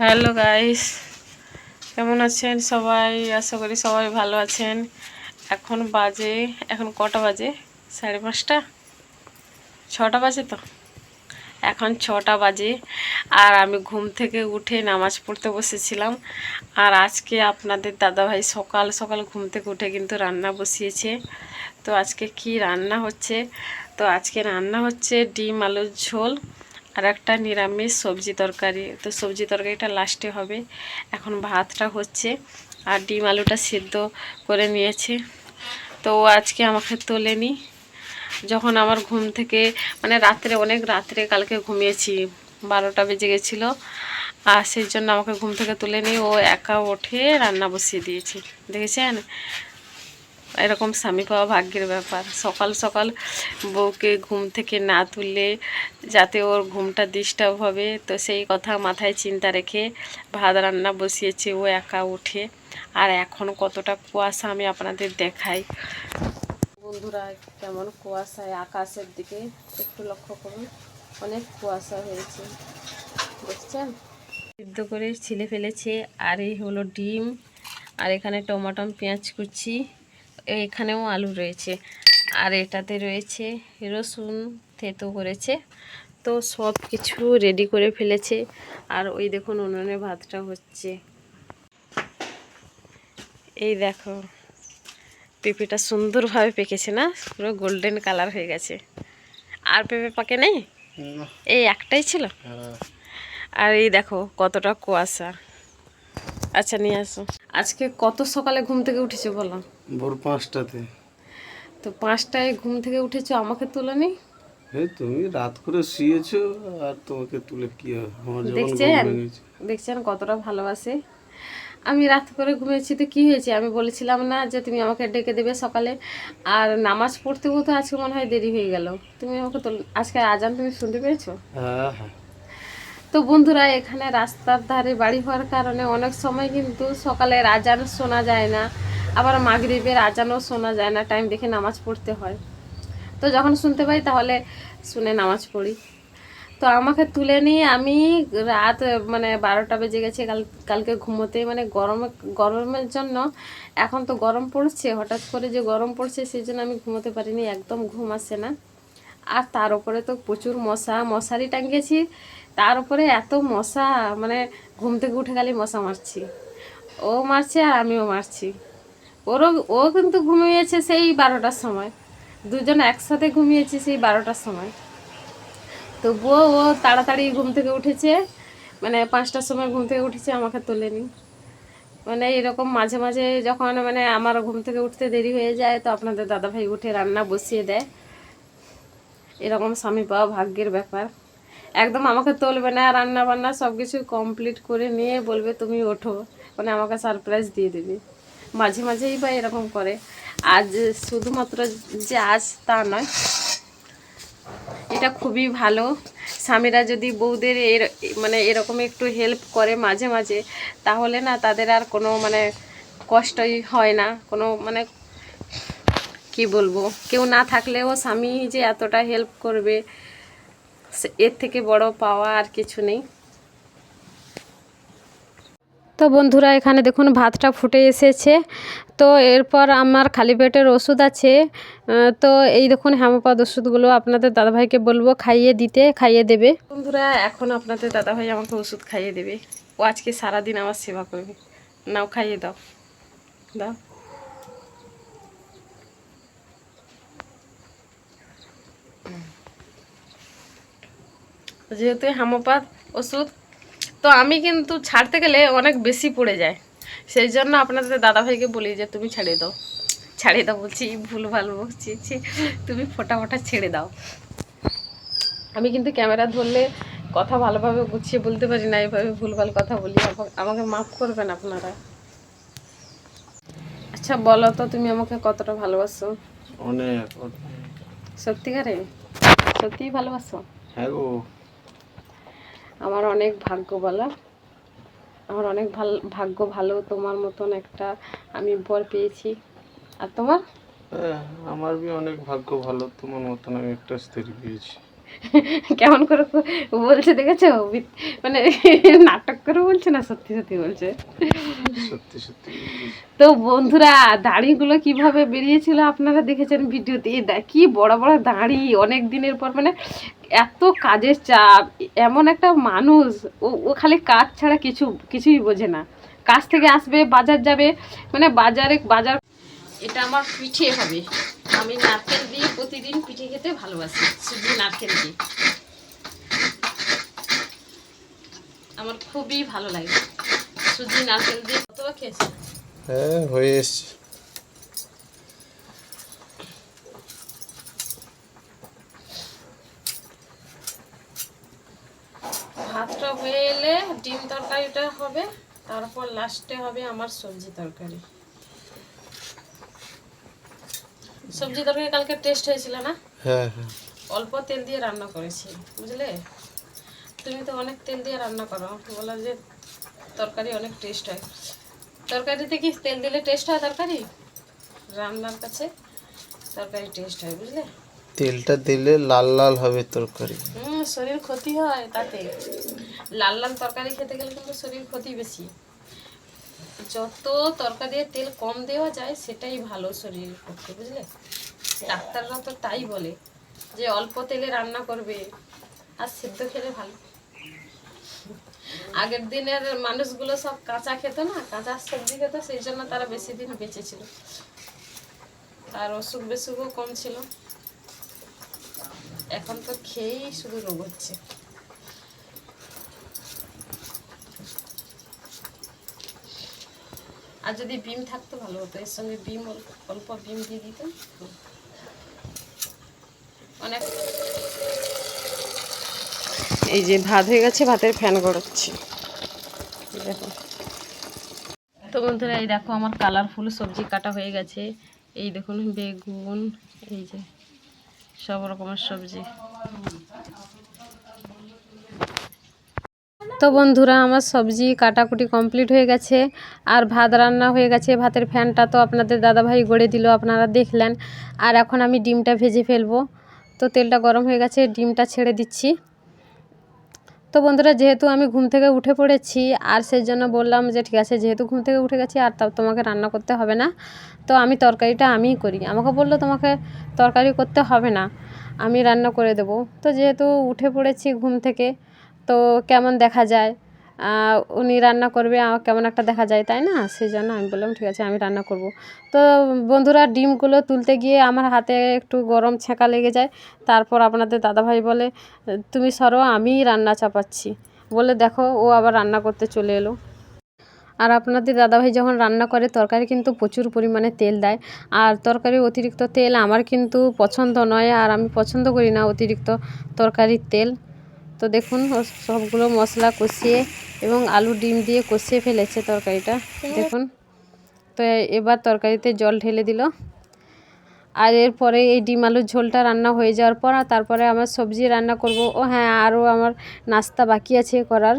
Hello guys, কেমন আছেন সবাই? আশা করি সবাই ভালো আছেন। এখন কটা বাজে? 5:30, 6টা বাজে তো। এখন 6টা বাজে আর আমি ঘুম থেকে উঠে নামাজ পড়তে বসেছিলাম। আর আজকে আপনাদের দাদাভাই সকাল সকাল ঘুম থেকে উঠে কিন্তু রান্না বসিয়েছে। তো আজকে কি রান্না হচ্ছে? তো আজকে রান্না হচ্ছে ডিম আলুর ঝোল আর একটা নিরামিষ সবজি তরকারি। তো সবজি তরকারিটা লাস্টে হবে। এখন ভাতটা হচ্ছে আর ডিম আলুটা সিদ্ধ করে নিয়েছে। তো ও আজকে আমাকে তোলেনি। যখন আমার ঘুম থেকে অনেক রাত্রে কালকে ঘুমিয়েছি, 12টা বেজে গেছিলো। আর সেই জন্য আমাকে ঘুম থেকে তুলেনি, ও একা উঠে রান্না বসিয়ে দিয়েছে। দেখেছেন, এরকম স্বামী পাওয়া ভাগ্যের ব্যাপার। সকাল সকাল বউকে ঘুম থেকে না তুললে যাতে ওর ঘুমটা ডিস্টার্ব হবে, তো সেই কথা মাথায় চিন্তা রেখে ভাত রান্না বসিয়েছে ও একা উঠে। আর এখন কতটা কুয়াশা আমি আপনাদের দেখাই। বন্ধুরা, কেমন কুয়াশায় আকাশের দিকে একটু লক্ষ্য করুন, অনেক কুয়াশা হয়েছে, দেখছেন। সিদ্ধ করে ছিলে ফেলেছে। আর এই হলো ডিম, আর এখানে টমেটো পেঁয়াজ কুচি, এখানেও আলু রয়েছে, আর এটাতে রয়েছে রসুন থেতো করেছে। তো সব কিছু রেডি করে ফেলেছে। আর ওই দেখুন উনুনে ভাতটা হচ্ছে। এই দেখো, পেঁপেটা সুন্দরভাবে পেকেছে না, পুরো গোল্ডেন কালার হয়ে গেছে। আর পেঁপে পাকে নেই, এই একটাই ছিল। আর এই দেখো কতটা কুয়াশা। আচ্ছা নিয়ে আসো। আজকে কত সকালে ঘুম থেকে উঠেছো বলো? ভোর 5টাতে। তো 5টায় ঘুম থেকে উঠেছো, আমাকে তোলোনি। এই তুমি রাত করে শুয়েছো আর তোমাকে তুলে কি হবে? আমার যখন ঘুম দেখছেন, ভেঙেছে। দেখছেন কতটা ভালোবাসে। আমি রাত করে ঘুমিয়েছি তো কি হয়েছে? আমি বলেছিলাম না যে তুমি আমাকে ডেকে দেবে সকালে? আর নামাজ পড়তেও তো আজকে মনে হয় দেরি হয়ে গেল। তুমি আমাকে আজকে আজান তুমি শুনতে পেয়েছো? হ্যাঁ হ্যাঁ। তো বন্ধুরা, এখানে রাস্তার ধারে বাড়ি হওয়ার কারণে অনেক সময় কিন্তু সকালের আজান শোনা যায় না, আবার মাগরিবের আজানও শোনা যায় না। টাইম দেখে নামাজ পড়তে হয়। তো যখন শুনতে পাই তাহলে শুনে নামাজ পড়ি। তো আমাকে তুলে নিয়ে আমি রাত 12টা বেজে গেছে কালকে ঘুমোতে। গরমের জন্য, এখন তো গরম পড়ছে, হঠাৎ করে যে গরম পড়ছে সেই জন্য আমি ঘুমোতে পারিনি, একদম ঘুম আসে না। আর তার উপরে তো প্রচুর মশারি টাঙিয়েছি, তার উপরে এত মশা, ঘুম থেকে উঠে গেলে মশা মারছি। ও মারছে আর আমিও মারছি। ও কিন্তু ঘুমিয়েছে সেই 12টার সময়, দুজন একসাথে ঘুমিয়েছি সেই 12টার সময়। তবুও ও তাড়াতাড়ি ঘুম থেকে উঠেছে, 5টার সময় ঘুম থেকে উঠেছে, আমাকে তোলেনি। এরকম মাঝে মাঝে যখন আমার ঘুম থেকে উঠতে দেরি হয়ে যায়, তো আপনাদের দাদাভাই উঠে রান্না বসিয়ে দেয়। এরকম স্বামী পাওয়া ভাগ্যের ব্যাপার। একদম আমাকে তুলবে না, রান্না বান্না সব কিছু কমপ্লিট করে নিয়ে বলবে তুমি ওঠো, আমাকে সারপ্রাইজ দিয়ে দেবে। মাঝে মাঝেই বা এরকম করে। আজ শুধুমাত্র যে আজ তা নয়, এটা খুবই ভালো। স্বামীরা যদি বউদের এরকম একটু হেল্প করে মাঝে মাঝে, তাহলে না তাদের আর কোনো কষ্টই হয় না। কোনো কি বলবো, কেউ না থাকলেও স্বামী যে এতটা হেল্প করবে, এর থেকে বড় পাওয়া আর কিছু নেই। তো বন্ধুরা, এখানে দেখুন ভাতটা ফুটে এসেছে। তো এরপর আমার খালি পেটের ওষুধ আছে। তো এই দেখুন হেমোপাত ওষুধগুলো আপনাদের দাদাভাইকে বলবো খাইয়ে দেবে। বন্ধুরা, এখন আপনাদের দাদাভাই আমাকে ওষুধ খাইয়ে দেবে। ও আজকে সারাদিন আমার সেবা করবে। নাও খাইয়ে দাও, দাও। যেহেতু হেমোপাত ওষুধ, তো আমি কিন্তু ছাড়তে গেলে অনেক বেশি পড়ে যায়। সেই জন্য আপনাদের দাদাভাইকে বলি যে তুমি ছাড়িয়ে দাও বলছি, ভুল ভাল বলছি, তুমি ফোটা ছেড়ে দাও। আমি কিন্তু ক্যামেরা ধরলে কথা ভালোভাবে গুছিয়ে বলতে পারি না, এইভাবে ভুলভাল কথা বলি, আমাকে মাফ করবেন আপনারা। আচ্ছা বলো তো, তুমি আমাকে কতটা ভালোবাসো? অনেক। সত্যিকারে সত্যিই ভালোবাসো? হ্যাঁ গো। আমার অনেক ভাগ্য বলা, আমার অনেক ভাগ্য ভালো, তোমার মতন একটা আমি বর পেয়েছি। আর তোমার? হ্যাঁ, আমার বি অনেক ভাগ্য ভালো, তোমার মতন আমি একটা স্ত্রী পেয়েছি। কেমন করে বলছে দেখেছো, মানে নাটক করে বলছে না সত্যি সত্যি বলছে। সত্যি সত্যি। তো বন্ধুরা দাড়িগুলো কিভাবে বেরিয়েছিল আপনারা দেখেছেন ভিডিওতে, কি বড় বড় দাড়ি, অনেক দিনের পর, মানে এত কাজের চাপ, এমন একটা মানুষ, ও খালি কাজ ছাড়া কিছুই বোঝে না। কাজ থেকে আসবে, বাজার যাবে, মানে বাজার। এটা আমার পিঠে হবে, আমি নারকেল দিয়ে প্রতিদিন পিঠে খেতে ভালোবাসি, সুজি নারকেল দিয়ে আমার খুবই ভালো লাগে, সুজি নারকেল দিয়ে। কতবার খেয়েছি? হ্যাঁ হয়ে এসছে। ভাতটা হয়ে এলে ডিম তরকারিটা হবে, তারপর লাস্টে হবে আমার সবজি তরকারি। সবজি তরকারি কালকে টেস্ট হয়েছিল না? হ্যাঁ হ্যাঁ। অল্প তেল দিয়ে রান্না করেছি, বুঝলে? তুমি তো অনেক তেল দিয়ে রান্না করো, বলো যে তরকারি অনেক টেস্ট হয়। তরকারিতে কি তেল দিলে টেস্ট হয় তরকারি? রান্নার কাছে তরকারি টেস্ট হয়, বুঝলে? তেলটা দিলে লাল লাল হবে তরকারি। শরীর ক্ষতি হয় তাতে, লাল লাল তরকারি খেতে গেলে কিন্তু শরীর ক্ষতি বেশি। যত তরকারিতে তেল কম দেওয়া যায় সেটাই ভালো শরীরের পক্ষে, বুঝলে? ডাক্তাররা তো তাই বলে যে অল্প তেলে রান্না করবে, আর সিদ্ধ খেলে ভালো। আগের দিনের মানুষগুলো সব কাঁচা খেত না, কাঁচা সবজি খেত, সেই জন্য তারা বেশি দিন বেঁচে ছিল, আর অসুখ বিসুখও কম ছিল। এখন তো খেয়েই শুধু রোগ হচ্ছে। আর যদি ডিম থাকতো ভালো হতো, এর সঙ্গে ডিম অল্প ডিম দিয়ে দিতাম অনেক। এই যে ভাত হয়ে গেছে, ভাতের ফ্যান গড়াচ্ছি দেখো। তো বন্ধুরা এই দেখো আমার কালারফুল সবজি কাটা হয়ে গেছে, এই দেখুন বেগুন, এই যে সব রকমের সবজি। তো বন্ধুরা আমার সবজি কাটাকুটি কমপ্লিট হয়ে গেছে, আর ভাত রান্না হয়ে গেছে। ভাতের ফ্যানটা তো আপনাদের দাদাভাই গড়ে দিল, আপনারা দেখলেন। আর এখন আমি ডিমটা ভেজে ফেলবো। তো তেলটা গরম হয়ে গেছে, ডিমটা ছেড়ে দিচ্ছি। তো বন্ধুরা যেহেতু আমি ঘুম থেকে উঠে পড়েছি, আর সেই জন্য বললাম যে ঠিক আছে, যেহেতু ঘুম থেকে উঠে গেছি আর তোমাকে রান্না করতে হবে না, তো আমি তরকারিটা আমিই করি। আমাকে বললো তোমাকে তরকারি করতে হবে না, আমি রান্না করে দেবো। তো যেহেতু উঠে পড়েছি ঘুম থেকে, তো কেমন দেখা যায়, উনি রান্না করবে, কেমন একটা দেখা যায়, তাই না? সেই জন্য আমি বললাম ঠিক আছে আমি রান্না করব। তো বন্ধুরা ডিমগুলো তুলতে গিয়ে আমার হাতে একটু গরম ছ্যাঁকা লেগে যায়। তারপর আপনাদের দাদাভাই বলে তুমি সরো, আমিই রান্না চাপাচ্ছি, বলে দেখো ও আবার রান্না করতে চলে এলো। আর আপনাদের দাদাভাই যখন রান্না করে তরকারি কিন্তু প্রচুর পরিমাণে তেল দেয়, আর তরকারি অতিরিক্ত তেল আমার কিন্তু পছন্দ নয়, আর আমি পছন্দ করি না অতিরিক্ত তরকারির তেল। তো দেখুন ও সবগুলো মশলা কষিয়ে এবং আলু ডিম দিয়ে কষিয়ে ফেলেছে তরকারিটা, দেখুন। তো এবার তরকারিতে জল ঢেলে দিল, আর এরপরে এই ডিম আলুর ঝোলটা রান্না হয়ে যাওয়ার পর তারপরে আমার সবজি রান্না করব। ও হ্যাঁ, আরও আমার নাস্তা বাকি আছে করার।